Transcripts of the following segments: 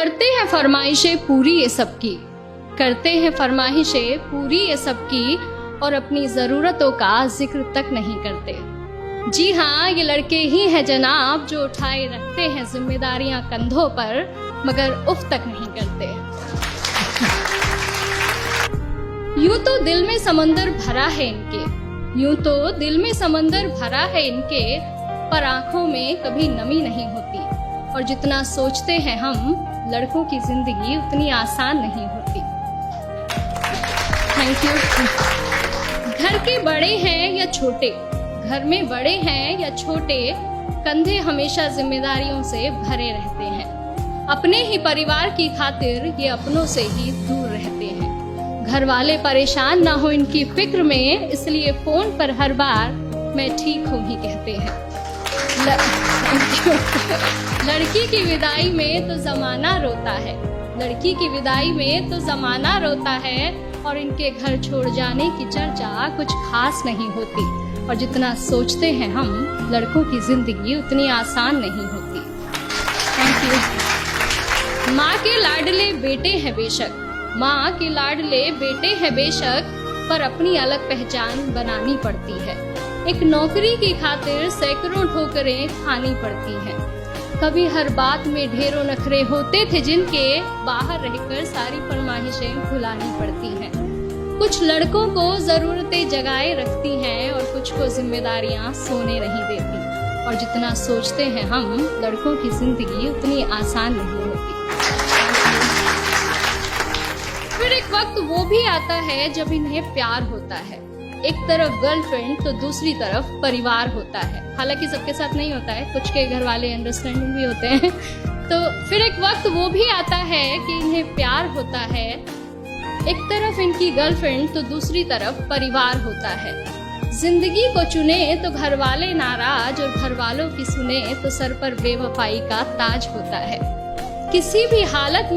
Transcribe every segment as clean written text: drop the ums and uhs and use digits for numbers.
करते हैं फरमाइशें पूरी ये सबकी, करते हैं फरमाइशें पूरी ये सबकी, और अपनी ज़रूरतों का जिक्र तक नहीं करते। जी हाँ, ये लड़के ही हैं जनाब जो उठाए रखते हैं जिम्मेदारियां कंधों पर, मगर उफ तक नहीं करते। यूं तो दिल में समंदर भरा है इनके, यूं तो दिल में समंदर भरा है इनके, पर आंखों में कभी नमी नहीं होती। और जितना सोचते हैं हम, लड़कों की जिंदगी उतनी आसान नहीं होती। Thank you. घर के बड़े हैं या छोटे, घर में बड़े हैं या छोटे, कंधे हमेशा जिम्मेदारियों से भरे रहते हैं। अपने ही परिवार की खातिर ये अपनों से ही दूर रहते हैं। घर वाले परेशान ना हो इनकी फिक्र में, इसलिए फोन पर हर बार मैं ठीक हूँ ही कहते हैं। लड़की की विदाई में तो जमाना रोता है, लड़की की विदाई में तो जमाना रोता है, और इनके घर छोड़ जाने की चर्चा कुछ खास नहीं होती। और जितना सोचते हैं हम, लड़कों की जिंदगी उतनी आसान नहीं होती। Thank you. माँ के लाडले बेटे हैं बेशक, माँ के लाडले बेटे हैं बेशक, पर अपनी अलग पहचान बनानी पड़ती है। एक नौकरी की खातिर सैकड़ों ठोकरें खानी पड़ती हैं। कभी हर बात में ढेरों नखरे होते थे जिनके, बाहर रहकर सारी फरमाइशें भुलानी पड़ती हैं। कुछ लड़कों को जरूरतें जगाए रखती हैं, और कुछ को जिम्मेदारियां सोने नहीं देती। और जितना सोचते हैं हम, लड़कों की जिंदगी उतनी आसान नहीं होती। फिर एक वक्त वो भी आता है जब इन्हें प्यार होता है। एक तरफ गर्लफ्रेंड तो दूसरी तरफ परिवार होता है। हालांकि सबके साथ नहीं होता है, कुछ के घर वाले अंडरस्टैंडिंग भी होते हैं। तो फिर एक वक्त वो भी आता है कि इन्हें प्यार होता है। एक तरफ इनकी गर्लफ्रेंड तो दूसरी तरफ परिवार होता है। जिंदगी को चुने तो घर वाले नाराज, और घर वालों की सुने तो सर पर बेवफाई का ताज होता है। किसी भी हालत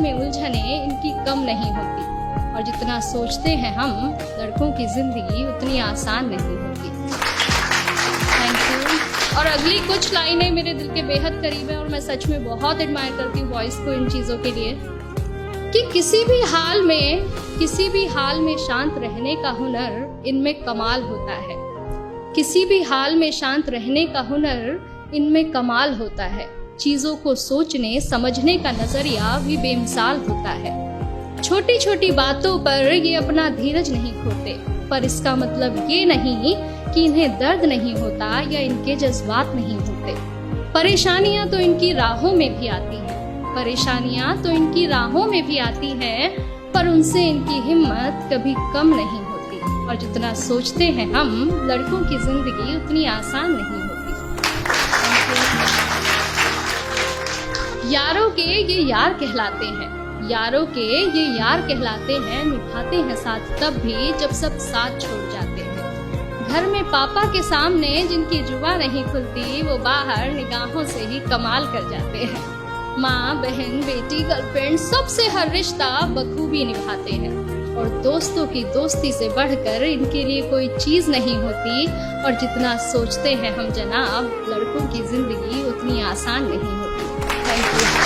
में उलझने इनकी कम नहीं होती। और जितना सोचते हैं हम, लड़कों की जिंदगी उतनी आसान नहीं होती। Thank you. और अगली कुछ लाइनें मेरे दिल के बेहद करीब है, और मैं सच में बहुत एडमायर करती हूँ वॉइस को इन चीज़ों के लिए, कि किसी भी हाल में शांत रहने का हुनर इनमें कमाल होता है। किसी भी हाल में शांत रहने का हुनर इनमें कमाल होता है। चीज़ों को सोचने समझने का नजरिया भी बेमिसाल होता है। छोटी छोटी बातों पर ये अपना धीरज नहीं खोते, पर इसका मतलब ये नहीं कि इन्हें दर्द नहीं होता या इनके जज्बात नहीं होते। परेशानियां तो इनकी राहों में भी आती हैं, परेशानियां तो इनकी राहों में भी आती हैं, पर उनसे इनकी हिम्मत कभी कम नहीं होती। और जितना सोचते हैं हम, लड़कों की जिंदगी उतनी आसान नहीं होती। यारों के ये यार कहलाते हैं, यारों के ये यार कहलाते हैं, निभाते हैं साथ तब भी जब सब साथ छोड़ जाते हैं। घर में पापा के सामने जिनकी जुबां नहीं खुलती, वो बाहर निगाहों से ही कमाल कर जाते हैं। माँ, बहन, बेटी, गर्लफ्रेंड, सबसे हर रिश्ता बखूबी निभाते हैं। और दोस्तों की दोस्ती से बढ़कर इनके लिए कोई चीज नहीं होती। और जितना सोचते हैं हम जनाब, लड़कों की जिंदगी उतनी आसान नहीं होती। Thank you.